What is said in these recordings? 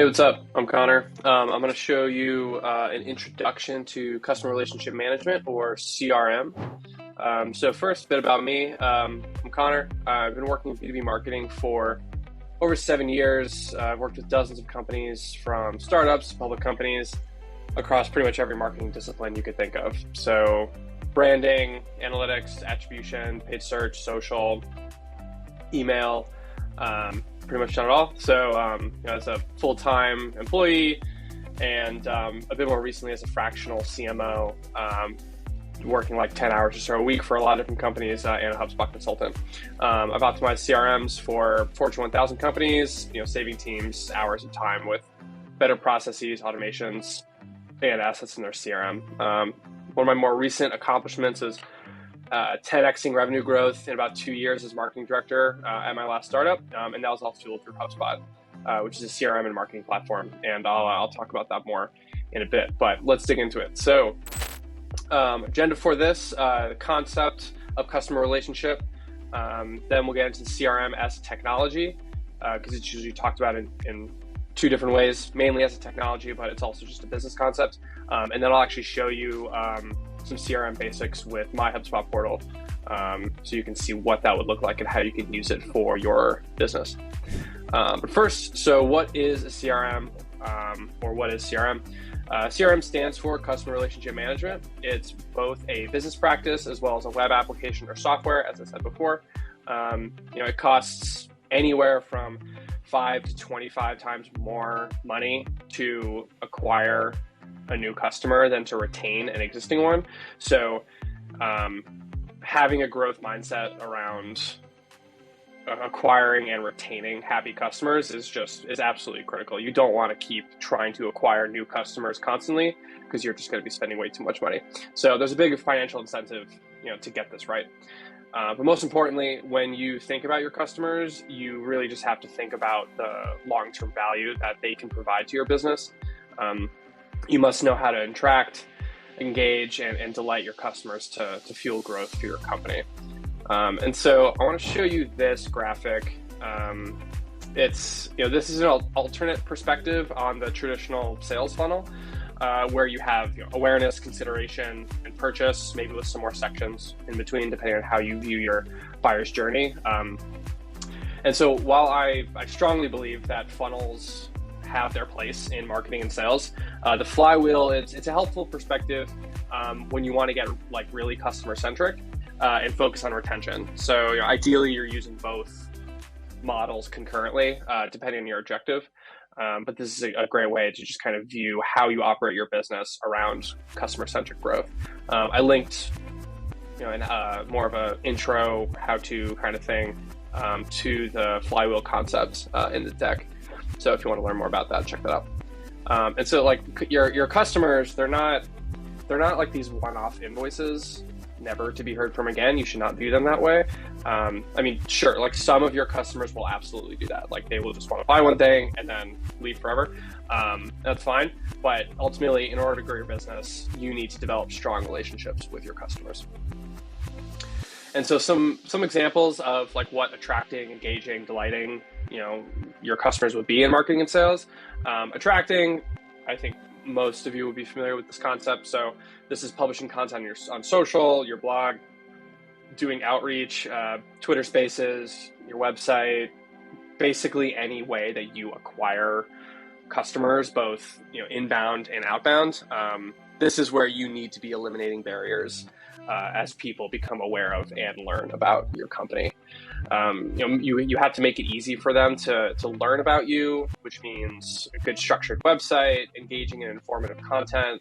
Hey, what's up? I'm Connor. I'm going to show you an introduction to customer relationship management, or CRM. So first, a bit about me. I'm Connor. I've been working in B2B marketing for over 7 years. I've worked with dozens of companies, from startups to public companies, across pretty much every marketing discipline you could think of. So branding, analytics, attribution, paid search, social, email, pretty much done it all. So as a full-time employee and a bit more recently as a fractional CMO, working like 10 hours or so a week for a lot of different companies, and a HubSpot consultant. I've optimized CRMs for Fortune 1000 companies, saving teams hours of time with better processes, automations, and assets in their CRM. One of my more recent accomplishments is 10xing revenue growth in about 2 years as marketing director at my last startup, and that was all fueled through HubSpot, which is a CRM and marketing platform, and I'll talk about that more in a bit, but let's dig into it. So agenda for this, the concept of customer relationship, then we'll get into CRM as a technology, because it's usually talked about in two different ways, mainly as a technology, but it's also just a business concept, and then I'll actually show you some CRM basics with My HubSpot portal, so you can see what that would look like and how you can use it for your business. But first, so what is a CRM, or what is CRM? CRM stands for Customer Relationship Management. It's both a business practice as well as a web application or software, as I said before. It costs anywhere from 5 to 25 times more money to acquire a new customer than to retain an existing one. So having a growth mindset around acquiring and retaining happy customers is absolutely critical. You don't want to keep trying to acquire new customers constantly, because you're just going to be spending way too much money. So there's a big financial incentive, to get this right. But most importantly, when you think about your customers, you really just have to think about the long-term value that they can provide to your business. You must know how to attract, engage, and delight your customers to fuel growth for your company. And so I want to show you this graphic. This is an alternate perspective on the traditional sales funnel, where you have awareness, consideration, and purchase, maybe with some more sections in between, depending on how you view your buyer's journey. And so while I strongly believe that funnels have their place in marketing and sales, the flywheel, it's a helpful perspective when you want to get really customer centric and focus on retention. So ideally you're using both models concurrently, depending on your objective. But this is a great way to just kind of view how you operate your business around customer centric growth. I linked in more of an intro how-to kind of thing to the flywheel concepts in the deck. So if you want to learn more about that, check that out. And so your customers, they're not like these one-off invoices, never to be heard from again. You should not view them that way. Sure, some of your customers will absolutely do that. They will just want to buy one thing and then leave forever. That's fine. But ultimately, in order to grow your business, you need to develop strong relationships with your customers. And so some examples of what attracting, engaging, delighting, your customers would be in marketing and sales. Attracting, I think most of you will be familiar with this concept. So this is publishing content on social, your blog, doing outreach, Twitter Spaces, your website, basically any way that you acquire customers, both inbound and outbound. This is where you need to be eliminating barriers as people become aware of and learn about your company. You have to make it easy for them to learn about you, which means a good structured website, engaging in informative content,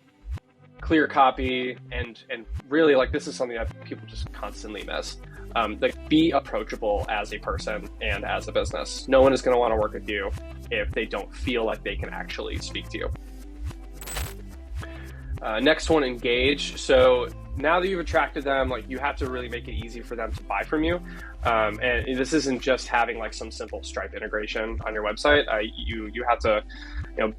clear copy, and really this is something that people just constantly miss. Be approachable as a person and as a business. No one is going to want to work with you if they don't feel like they can actually speak to you. Next one, engage. So now that you've attracted them, you have to really make it easy for them to buy from you. And this isn't just having some simple Stripe integration on your website. You have to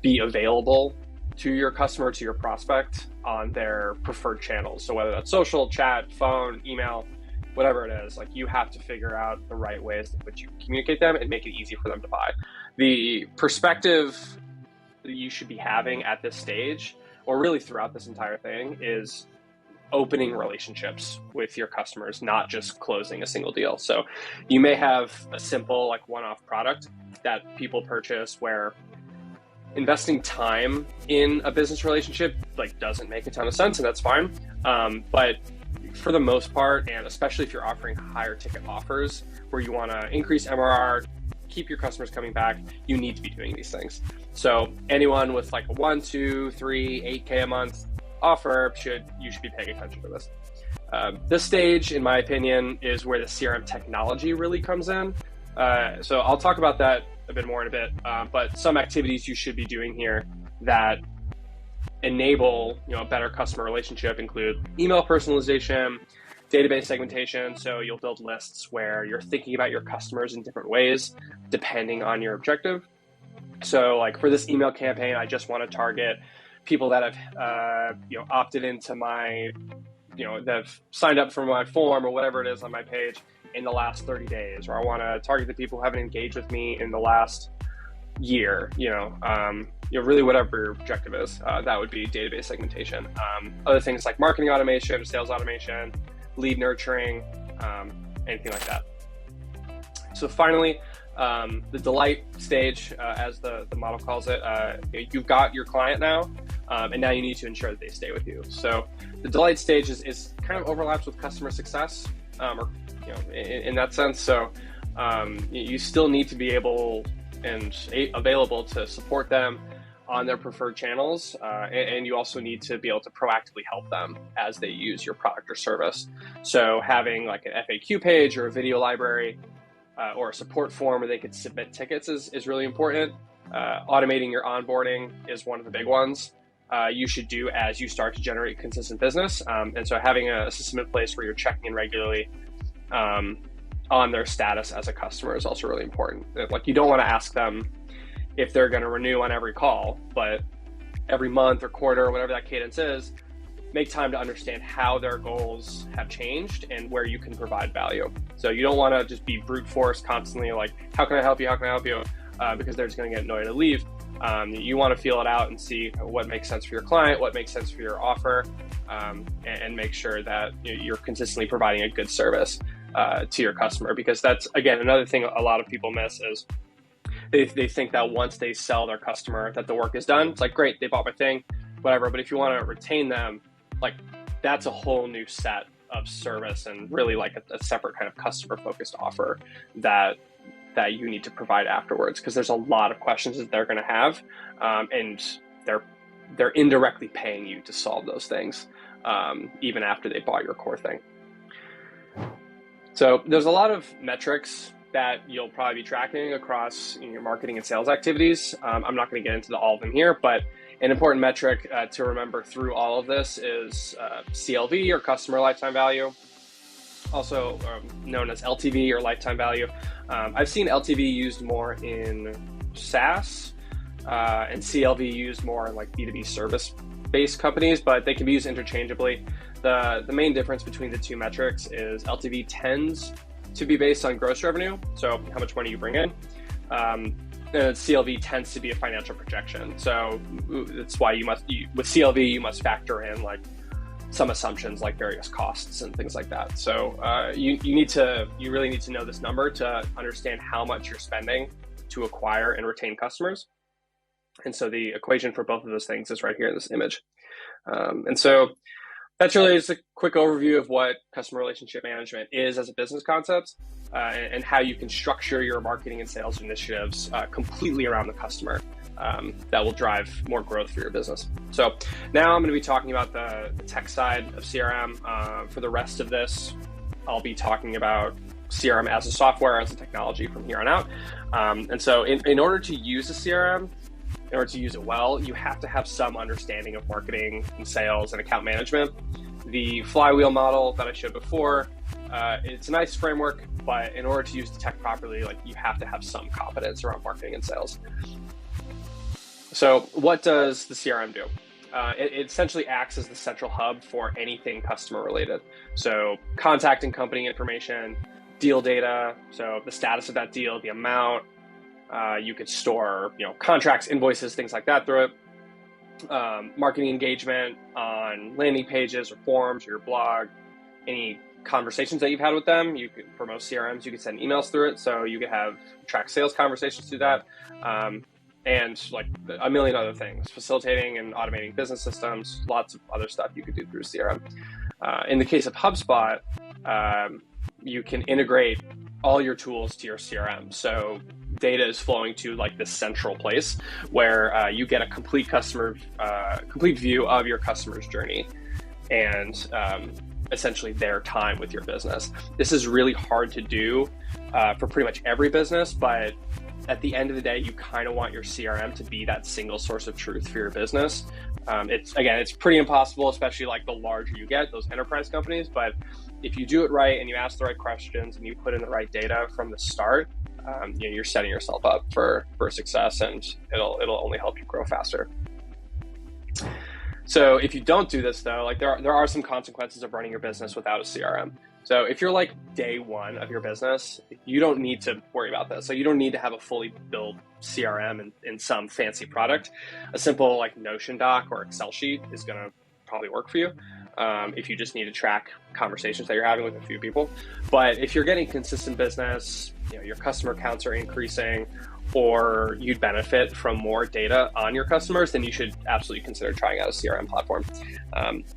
be available to your customer, to your prospect, on their preferred channels. So whether that's social, chat, phone, email, whatever it is, you have to figure out the right ways in which you communicate them and make it easy for them to buy. The perspective that you should be having at this stage, or really throughout this entire thing, is opening relationships with your customers, not just closing a single deal. So you may have a simple like one-off product that people purchase where investing time in a business relationship like doesn't make a ton of sense, and that's fine. But for the most part, and especially if you're offering higher ticket offers where you want to increase MRR, keep your customers coming back, you need to be doing these things. So anyone with like a 1, 2, 3, 8K a month offer, you should be paying attention to this. This stage, in my opinion, is where the CRM technology really comes in. So I'll talk about that a bit more in a bit, but some activities you should be doing here that enable a better customer relationship include email personalization, database segmentation. So you'll build lists where you're thinking about your customers in different ways depending on your objective. So like for this email campaign, I just want to target people that have opted into my that have signed up for my form or whatever it is on my page in the last 30 days, or I want to target the people who haven't engaged with me in the last year, really whatever your objective is. That would be database segmentation. Other things like marketing automation, sales automation, lead nurturing, anything like that. So finally, the delight stage, as the model calls it, you've got your client now, and now you need to ensure that they stay with you. So the delight stage is kind of overlaps with customer success, in that sense. So you still need to be able and available to support them on their preferred channels, and you also need to be able to proactively help them as they use your product or service. So having like an FAQ page or a video library or a support form where they could submit tickets is really important. Automating your onboarding is one of the big ones you should do as you start to generate consistent business. And so having a system in place where you're checking in regularly on their status as a customer is also really important. Like, you don't want to ask them if they're going to renew on every call, but every month or quarter or whatever that cadence is, make time to understand how their goals have changed and where you can provide value. So you don't want to just be brute force constantly like, how can I help you? How can I help you? Because they're just going to get annoyed and leave. You want to feel it out and see what makes sense for your client, what makes sense for your offer, and make sure that you're consistently providing a good service to your customer. Because that's, again, another thing a lot of people miss is they think that once they sell their customer that the work is done. It's like, great, they bought my thing, whatever. But if you want to retain them, like, that's a whole new set of service and really like a separate kind of customer focused offer that you need to provide afterwards, because there's a lot of questions that they're going to have, and they're indirectly paying you to solve those things, even after they bought your core thing. So there's a lot of metrics that you'll probably be tracking across your marketing and sales activities. I'm not going to get into all of them here, but an important metric to remember through all of this is CLV, or customer lifetime value, also known as LTV, or lifetime value. I've seen LTV used more in SaaS and CLV used more in like B2B service-based companies, but they can be used interchangeably. The main difference between the two metrics is LTV tends to be based on gross revenue, so how much money you bring in. And CLV tends to be a financial projection. So that's why with CLV, you must factor in like some assumptions like various costs and things like that. So you really need to know this number to understand how much you're spending to acquire and retain customers. And so the equation for both of those things is right here in this image. And so that's really just a quick overview of what customer relationship management is as a business concept, and how you can structure your marketing and sales initiatives completely around the customer. That will drive more growth for your business. So now I'm going to be talking about the tech side of CRM. For the rest of this, I'll be talking about CRM as a software, as a technology from here on out. And so in order to use a CRM, in order to use it well, you have to have some understanding of marketing and sales and account management. The Flywheel model that I showed before, it's a nice framework, but in order to use the tech properly, like, you have to have some competence around marketing and sales. So what does the CRM do? It essentially acts as the central hub for anything customer related. So contact and company information, deal data, so the status of that deal, the amount, You could store, contracts, invoices, things like that through it. Marketing engagement on landing pages or forums or your blog, any conversations that you've had with them. For most CRMs, you could send emails through it. So you could track sales conversations through that. And like a million other things, facilitating and automating business systems, lots of other stuff you could do through CRM. In the case of HubSpot, you can integrate all your tools to your CRM. So data is flowing to like this central place where you get a complete view of your customer's journey and essentially their time with your business. This is really hard to do for pretty much every business, but at the end of the day, you kind of want your CRM to be that single source of truth for your business. It's pretty impossible, especially like the larger you get, those enterprise companies. But if you do it right and you ask the right questions and you put in the right data from the start, you're setting yourself up for success, and it'll only help you grow faster. So if you don't do this though, like there are some consequences of running your business without a CRM. So if you're like day one of your business, you don't need to worry about this. So you don't need to have a fully built CRM in some fancy product. A simple like Notion doc or Excel sheet is going to probably work for you if you just need to track conversations that you're having with a few people. But if you're getting consistent business, your customer counts are increasing, or you'd benefit from more data on your customers, then you should absolutely consider trying out a CRM platform.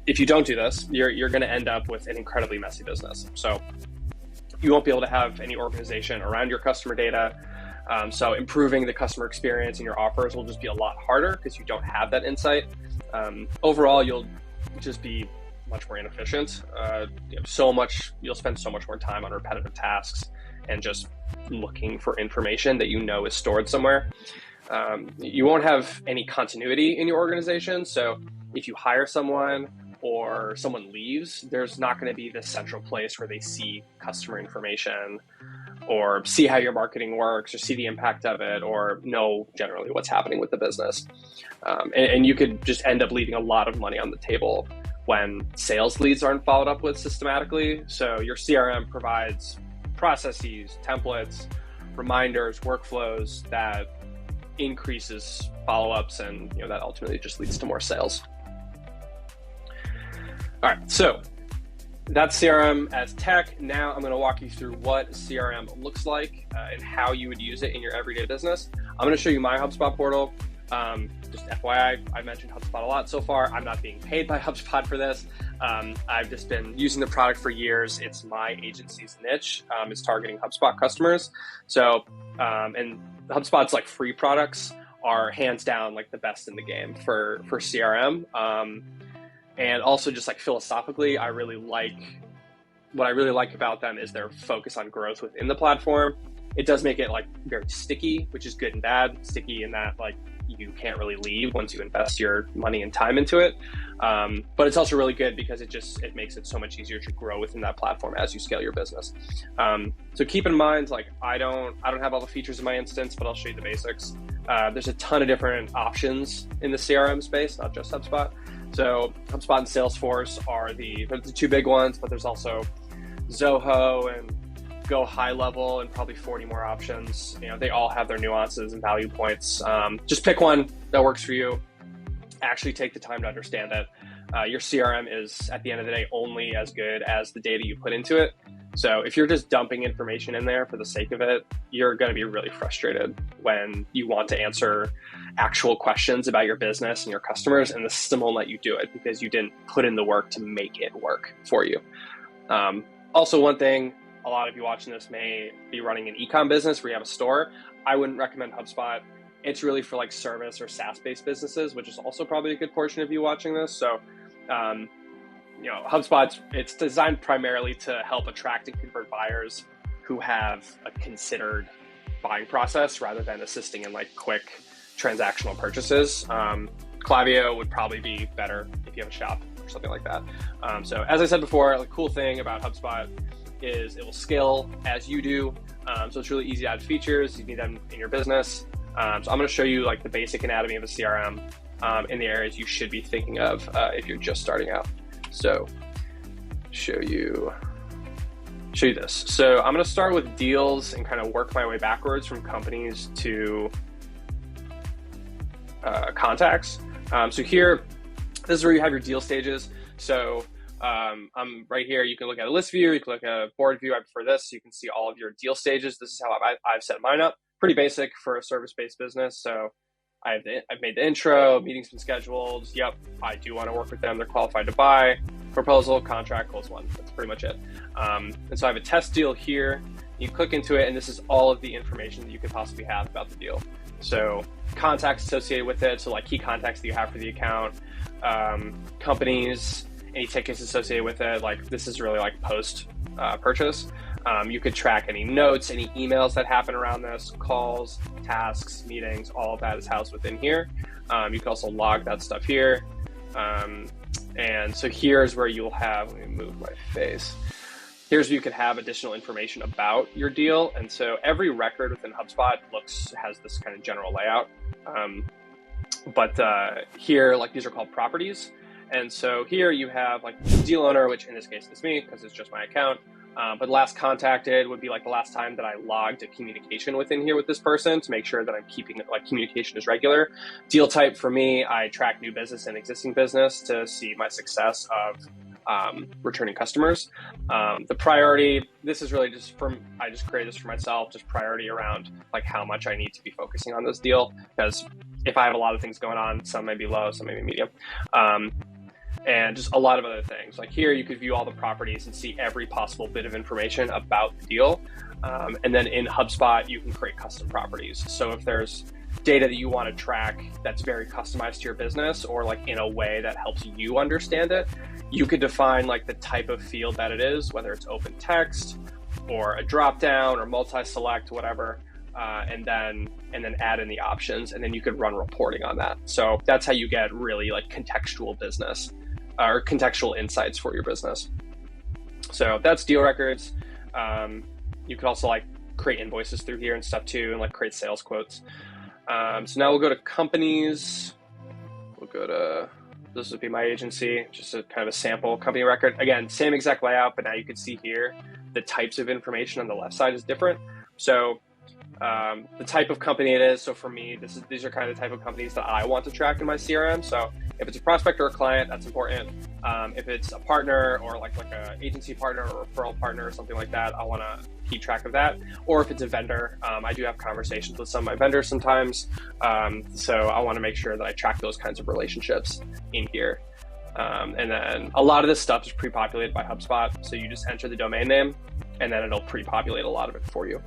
If you don't do this, you're going to end up with an incredibly messy business. So you won't be able to have any organization around your customer data. So improving the customer experience and your offers will just be a lot harder because you don't have that insight. Overall, you'll just be much more inefficient. You'll spend so much more time on repetitive tasks and just looking for information that is stored somewhere. You won't have any continuity in your organization. So if you hire someone or someone leaves, there's not going to be this central place where they see customer information or see how your marketing works or see the impact of it or know generally what's happening with the business. And you could just end up leaving a lot of money on the table when sales leads aren't followed up with systematically. So your CRM provides processes, templates, reminders, workflows that increases follow-ups, and that ultimately just leads to more sales. All right, so that's CRM as tech. Now I'm going to walk you through what CRM looks like and how you would use it in your everyday business. I'm going to show you my HubSpot portal. Just FYI, I mentioned HubSpot a lot so far. I'm not being paid by HubSpot for this. I've just been using the product for years. It's my agency's niche. It's targeting HubSpot customers. So, and HubSpot's like free products are hands down like the best in the game for CRM. And also just like philosophically, what I really like about them is their focus on growth within the platform. It does make it like very sticky, which is good and bad. Sticky in that like you can't really leave once you invest your money and time into it. But it's also really good because it makes it so much easier to grow within that platform as you scale your business. So keep in mind, like I don't have all the features in my instance, but I'll show you the basics. There's a ton of different options in the CRM space, not just HubSpot. So HubSpot and Salesforce are the two big ones, but there's also Zoho and Go high level and probably 40 more options. They all have their nuances and value points. Just pick one that works for you. Actually take the time to understand it. Your CRM is, at the end of the day, only as good as the data you put into it. So if you're just dumping information in there for the sake of it, you're going to be really frustrated when you want to answer actual questions about your business and your customers, and the system won't let you do it because you didn't put in the work to make it work for you. Also, one thing, a lot of you watching this may be running an e-com business where you have a store. I wouldn't recommend HubSpot. It's really for like service or SaaS-based businesses, which is also probably a good portion of you watching this. So, HubSpot, it's designed primarily to help attract and convert buyers who have a considered buying process rather than assisting in like quick transactional purchases. Klaviyo would probably be better if you have a shop or something like that. So as I said before, the cool thing about HubSpot is it will scale as you do. So it's really easy to add features. You need them in your business. So I'm going to show you like the basic anatomy of a CRM in the areas you should be thinking of if you're just starting out. So show you show you this. So I'm going to start with deals and kind of work my way backwards from companies to contacts. So here, this is where you have your deal stages. So I'm right here. You can look at a list view. You can look at a board view. I prefer this. You can see all of your deal stages. This is how I've set mine up. Pretty basic for a service-based business. So I've made the intro, meeting's been scheduled. Yep, I do want to work with them. They're qualified to buy. Proposal, contract, close one. That's pretty much it. And so I have a test deal here. You click into it, and this is all of the information that you could possibly have about the deal. So contacts associated with it, so like key contacts that you have for the account, companies, any tickets associated with it. Like this is really like post purchase. You could track any notes, any emails that happen around this, calls, tasks, meetings, all of that is housed within here. You can also log that stuff here. And so here's where you'll have, let me move my face. Here's where you could have additional information about your deal. And so every record within HubSpot has this kind of general layout. But here, like these are called properties. And so here you have like the deal owner, which in this case is me because it's just my account. But last contacted would be like the last time that I logged a communication within here with this person to make sure that I'm keeping like communication is regular. Deal type for me, I track new business and existing business to see my success of returning customers. The priority, this is really just I just created this for myself, just priority around like how much I need to be focusing on this deal. Because if I have a lot of things going on, some may be low, some may be medium. And just a lot of other things. Like here, you could view all the properties and see every possible bit of information about the deal. And then in HubSpot, you can create custom properties. So if there's data that you want to track that's very customized to your business or like in a way that helps you understand it, you could define like the type of field that it is, whether it's open text or a dropdown or multi-select, whatever. And then add in the options, and then you could run reporting on that. So that's how you get really like contextual business or contextual insights for your business. So that's deal records. You could also like create invoices through here and stuff too, and like create sales quotes. So now we'll go to companies. We'll go to, this would be my agency, just a kind of a sample company record. Again, same exact layout, but now you can see here, the types of information on the left side is different. So the type of company it is. So for me, these are kind of the type of companies that I want to track in my CRM. So if it's a prospect or a client, that's important. If it's a partner or like a agency partner or referral partner or something like that, I want to keep track of that. Or if it's a vendor, I do have conversations with some of my vendors sometimes. So I want to make sure that I track those kinds of relationships in here. And then a lot of this stuff is pre-populated by HubSpot. So you just enter the domain name and then it'll pre-populate a lot of it for you.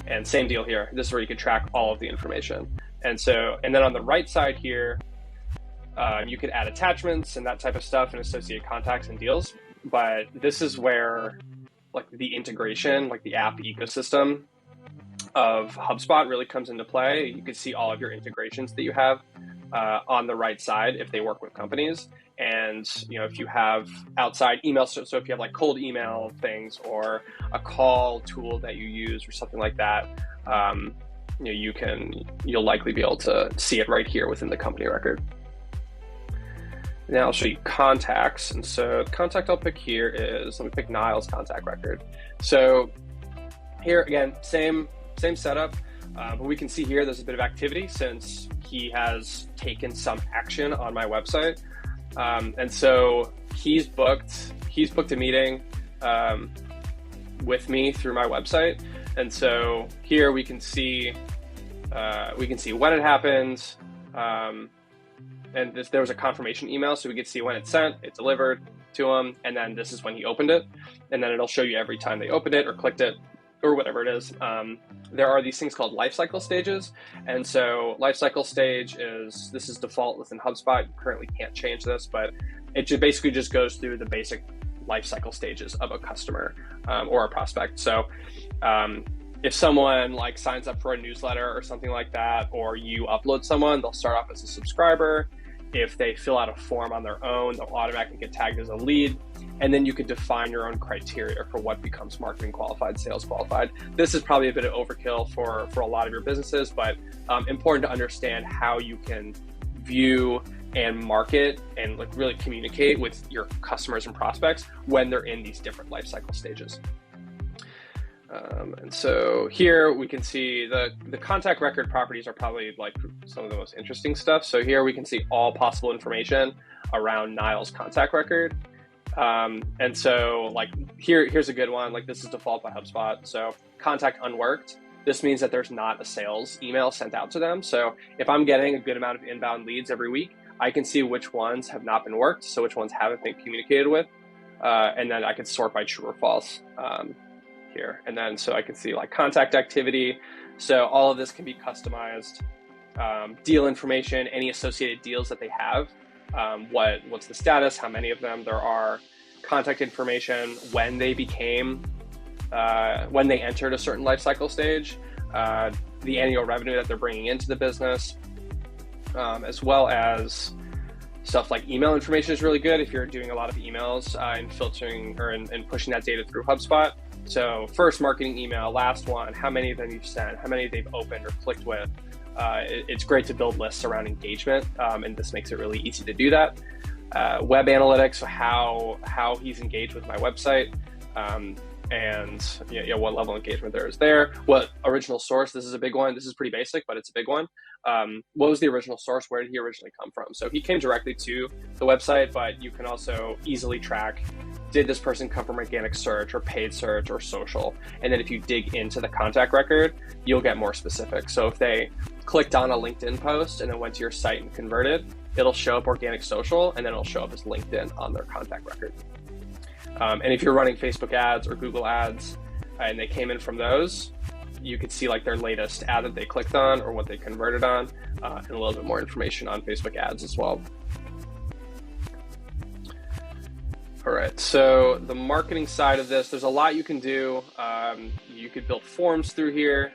And same deal here. This is where you can track all of the information. And then on the right side here, you could add attachments and that type of stuff and associate contacts and deals. But this is where like the integration, like the app ecosystem of HubSpot really comes into play. You can see all of your integrations that you have on the right side if they work with companies. And if you have outside email, so if you have like cold email things or a call tool that you use or something like that, you'll likely be able to see it right here within the company record. Now I'll show you contacts. And so the contact I'll pick here is, let me pick Niall's contact record. So here again, same setup, but we can see here there's a bit of activity since he has taken some action on my website. And so he's booked a meeting with me through my website. And so here we can see when it happened. And there was a confirmation email, so we could see when it's sent, it delivered to him, and then this is when he opened it. And then it'll show you every time they opened it or clicked it or whatever it is. There are these things called lifecycle stages. And so lifecycle stage this is default within HubSpot. You currently can't change this, but it basically just goes through the basic lifecycle stages of a customer or a prospect. So if someone like signs up for a newsletter or something like that, or you upload someone, they'll start off as a subscriber. If they fill out a form on their own, they'll automatically get tagged as a lead. And then you could define your own criteria for what becomes marketing qualified, sales qualified. This is probably a bit of overkill for a lot of your businesses, but important to understand how you can view and market and like really communicate with your customers and prospects when they're in these different life cycle stages. And so here we can see the contact record properties are probably like some of the most interesting stuff. So here we can see all possible information around Niall's contact record. And so like here's a good one. Like this is default by HubSpot. So contact unworked. This means that there's not a sales email sent out to them. So if I'm getting a good amount of inbound leads every week, I can see which ones have not been worked. So which ones haven't been communicated with. And then I can sort by true or false here. And then so I can see like contact activity. So all of this can be customized. Deal information, any associated deals that they have. What's the status, how many of them there are, contact information, when they entered a certain life cycle stage, the annual revenue that they're bringing into the business, as well as stuff like email information is really good if you're doing a lot of emails and filtering or and pushing that data through HubSpot. So first marketing email, last one, how many of them you've sent, how many they've opened or clicked with. It's great to build lists around engagement, and this makes it really easy to do that. Web analytics, so how he's engaged with my website, and what level of engagement there is there. What original source, this is a big one. This is pretty basic, but it's a big one. What was the original source? Where did he originally come from? So he came directly to the website, but you can also easily track, did this person come from organic search or paid search or social? And then if you dig into the contact record, you'll get more specific. So if they clicked on a LinkedIn post and then went to your site and converted, it'll show up organic social, and then it'll show up as LinkedIn on their contact record. And if you're running Facebook ads or Google ads and they came in from those, you could see like their latest ad that they clicked on or what they converted on, and a little bit more information on Facebook ads as well. All right, so the marketing side of this, there's a lot you can do. You could build forms through here.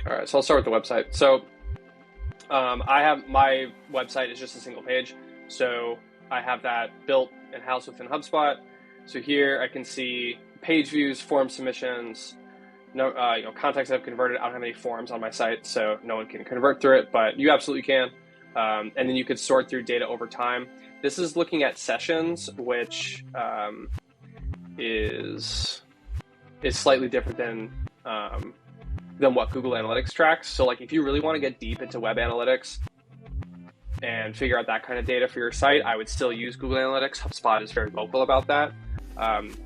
All right, so I'll start with the website. So I have my website is just a single page. So I have that built in-house within HubSpot. So here I can see page views, form submissions, contacts I've converted. I don't have any forms on my site, so no one can convert through it, but you absolutely can. And then you could sort through data over time. This is looking at sessions, which is slightly different than what Google Analytics tracks. So like if you really want to get deep into web analytics and figure out that kind of data for your site, I would still use Google Analytics. HubSpot is very vocal about that.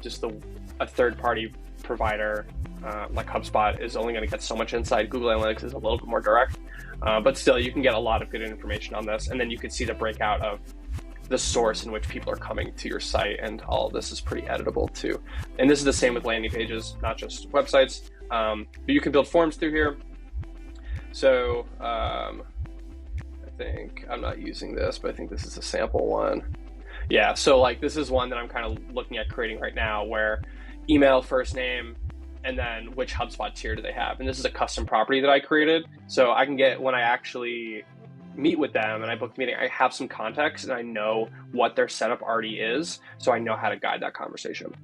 Just a third-party provider like HubSpot is only going to get so much insight. Google Analytics is a little bit more direct, but still you can get a lot of good information on this. And then you can see the breakout of the source in which people are coming to your site, and all of this is pretty editable too. And this is the same with landing pages, not just websites. But you can build forms through here. So I think I'm not using this, but I think this is a sample one. Yeah, so like this is one that I'm kind of looking at creating right now, where email, first name, and then which HubSpot tier do they have. And this is a custom property that I created. So I can get, when I actually meet with them and I book the meeting, I have some context and I know what their setup already is. So I know how to guide that conversation.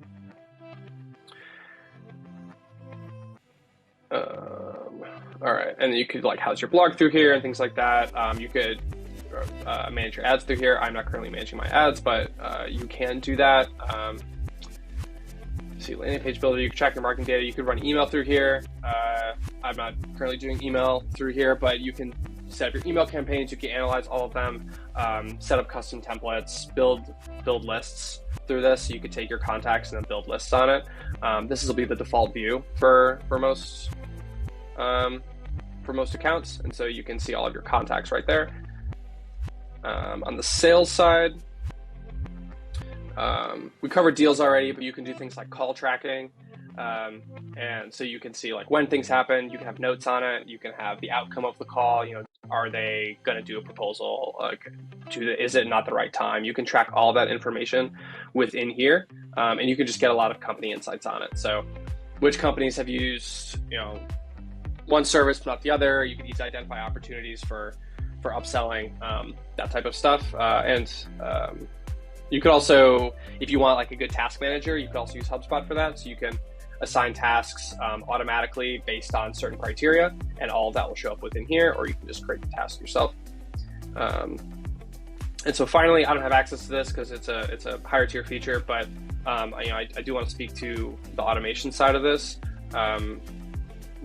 All right, and then you could like house your blog through here and things like that. You could manage your ads through here. I'm not currently managing my ads, but you can do that. See, landing page builder, you can track your marketing data. You could run email through here. I'm not currently doing email through here, but you can set up your email campaigns. You can analyze all of them, set up custom templates, build lists through this. So you could take your contacts and then build lists on it. This will be the default view for most accounts, and so you can see all of your contacts right there. On the sales side, we covered deals already, but you can do things like call tracking. And so you can see like when things happen, you can have notes on it. You can have the outcome of the call. Are they going to do a proposal? Is it not the right time? You can track all that information within here, and you can just get a lot of company insights on it. So which companies have used, one service but not the other. You can easily identify opportunities for upselling, that type of stuff. You could also, if you want like a good task manager, you could also use HubSpot for that. So you can assign tasks automatically based on certain criteria, and all of that will show up within here, or you can just create the task yourself. And so finally, I don't have access to this because it's a higher tier feature, but I do want to speak to the automation side of this.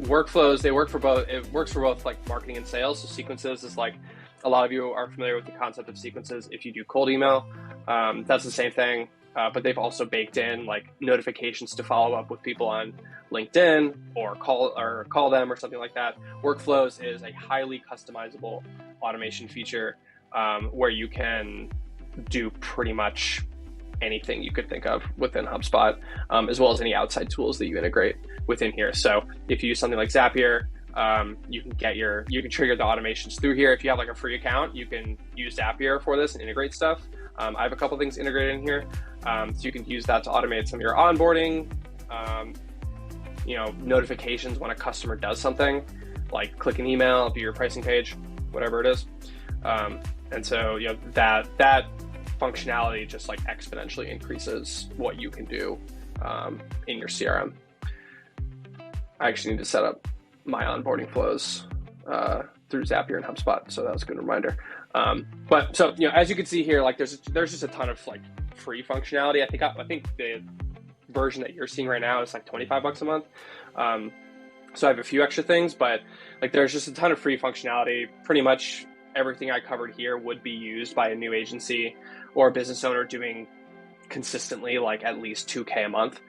Workflows, they work for both. It works for both like marketing and sales. So sequences is like, a lot of you are familiar with the concept of sequences. If you do cold email, that's the same thing. But they've also baked in like notifications to follow up with people on LinkedIn or call them or something like that. Workflows is a highly customizable automation feature where you can do pretty much anything you could think of within HubSpot, as well as any outside tools that you integrate within here. So if you use something like Zapier, you can trigger the automations through here. If you have like a free account, you can use Zapier for this and integrate stuff. I have a couple things integrated in here. So you can use that to automate some of your onboarding, notifications when a customer does something, like click an email, view your pricing page, whatever it is. And so, that functionality just like exponentially increases what you can do in your CRM. I actually need to set up my onboarding flows through Zapier and HubSpot, so that was a good reminder. But so as you can see here, like there's just a ton of like free functionality. I think the version that you're seeing right now is like $25 a month. So I have a few extra things, but like there's just a ton of free functionality. Pretty much everything I covered here would be used by a new agency or a business owner doing consistently like at least 2K a month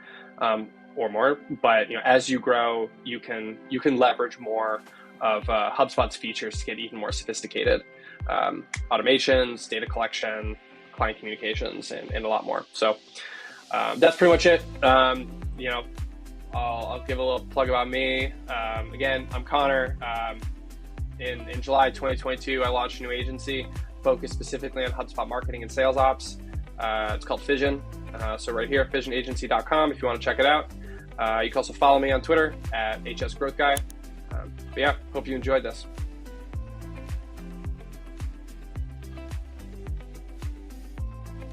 or more. But as you grow, you can leverage more of HubSpot's features to get even more sophisticated. Automations, data collection, client communications, and a lot more. So that's pretty much it. I'll give a little plug about me. Again, I'm Connor. In July 2022, I launched a new agency focused specifically on HubSpot marketing and sales ops. It's called Fission. So right here, fissionagency.com if you want to check it out. You can also follow me on Twitter at HSGrowthGuy. But yeah, hope you enjoyed this.